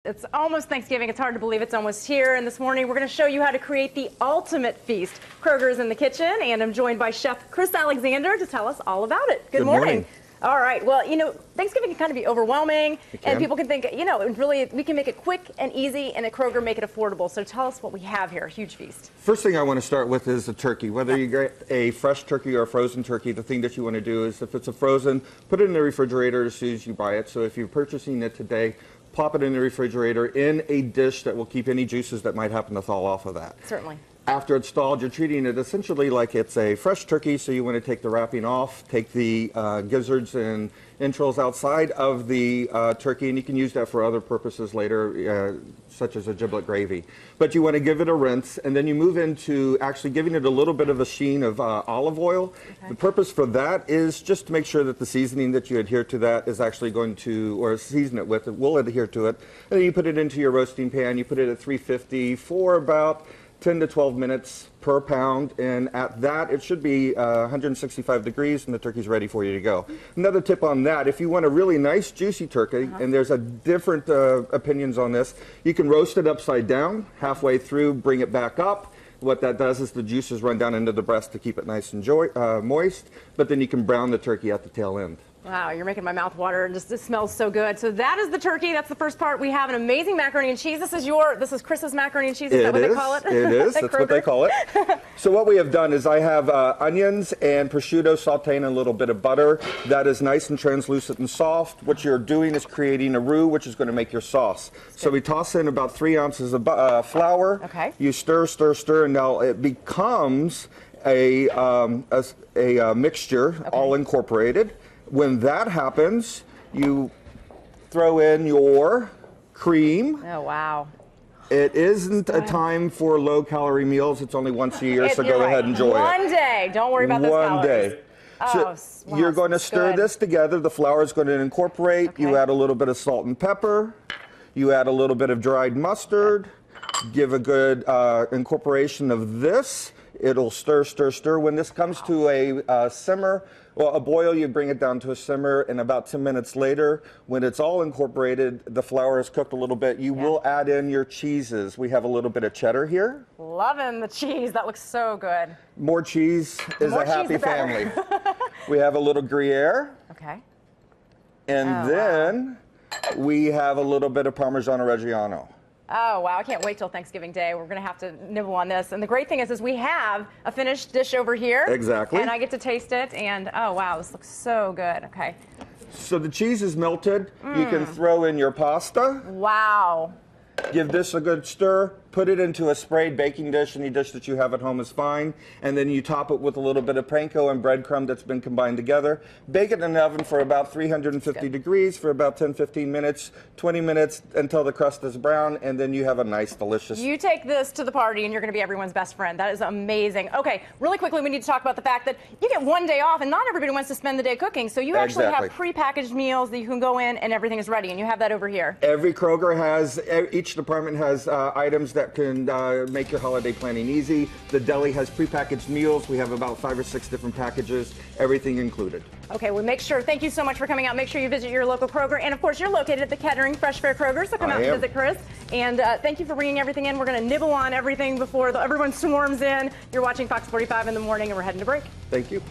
It's almost Thanksgiving. It's hard to believe it's almost here. And this morning, we're going to show you how to create the ultimate feast. Kroger is in the kitchen, and I'm joined by Chef Chris Alexander to tell us all about it. Good morning. All right. Well, Thanksgiving can kind of be overwhelming, and people can think, really, we can make it quick and easy, and at Kroger make it affordable. So tell us what we have here. A huge feast. First thing I want to start with is the turkey. Whether you get a fresh turkey or a frozen turkey, the thing that you want to do is, if it's a frozen, put it in the refrigerator as soon as you buy it. So if you're purchasing it today, pop it in the refrigerator in a dish that will keep any juices that might happen to fall off of that. Certainly. After it's thawed, you're treating it essentially like it's a fresh turkey, so you want to take the wrapping off, take the gizzards and entrails outside of the turkey, and you can use that for other purposes later, such as a giblet gravy. But you want to give it a rinse, and then you move into actually giving it a little bit of a sheen of olive oil. Okay. The purpose for that is just to make sure that the seasoning that you adhere to that is actually going to, or season it with, it will adhere to it. And then you put it into your roasting pan. You put it at 350 for about 10 to 12 minutes per pound, and at that it should be 165 degrees and the turkey's ready for you to go. Another tip on that, if you want a really nice juicy turkey, and there's a different opinions on this, you can roast it upside down, halfway through bring it back up. What that does is the juices run down into the breast to keep it nice and moist, but then you can brown the turkey at the tail end. Wow, you're making my mouth water, and just it smells so good. So that is the turkey. That's the first part. We have an amazing macaroni and cheese. This is Chris's macaroni and cheese. Is that what they call it? It is. That's what they call it. So what we have done is I have onions and prosciutto sauteed in a little bit of butter. That is nice and translucent and soft. What you're doing is creating a roux, which is going to make your sauce. So we toss in about 3 ounces of flour. Okay. You stir, stir, stir, and now it becomes a mixture, all incorporated. When that happens, you throw in your cream. Oh, wow. It isn't a time for low-calorie meals. It's only once a year, so go ahead and enjoy it. One day. Don't worry about those calories. One day. So you're going to stir this together. The flour is going to incorporate. Okay. You add a little bit of salt and pepper. You add a little bit of dried mustard. Give a good incorporation of this. It'll stir, stir, stir. When this comes to a simmer, well, a boil, you bring it down to a simmer, and about 10 minutes later, when it's all incorporated, the flour is cooked a little bit, you will add in your cheeses. We have a little bit of cheddar here. Loving the cheese. That looks so good. More cheese is a happy family. We have a little Gruyere. Okay. And then we have a little bit of Parmigiano Reggiano. Oh, wow. I can't wait till Thanksgiving Day. We're going to have to nibble on this. And the great thing is we have a finished dish over here. Exactly. And I get to taste it. And, oh, wow, this looks so good. Okay. So the cheese is melted. You can throw in your pasta. Wow. Give this a good stir. Put it into a sprayed baking dish. Any dish that you have at home is fine. And then you top it with a little bit of panko and breadcrumb that's been combined together. Bake it in the oven for about 350 degrees for about 10-15 minutes, 20 minutes until the crust is brown, and then you have a nice, delicious... You take this to the party, and you're going to be everyone's best friend. That is amazing. Okay, really quickly, we need to talk about the fact that you get one day off, and not everybody wants to spend the day cooking. So you actually have pre-packaged meals that you can go in, and everything is ready, and you have that over here. Every Kroger has, each department has items that can make your holiday planning easy. The deli has prepackaged meals. We have about 5 or 6 different packages, everything included. Okay, well, make sure, thank you so much for coming out. Make sure you visit your local Kroger. And, of course, you're located at the Kettering Fresh Fare Kroger, so come out and visit Chris. And thank you for bringing everything in. We're going to nibble on everything before everyone swarms in. You're watching Fox 45 in the morning, and we're heading to break. Thank you.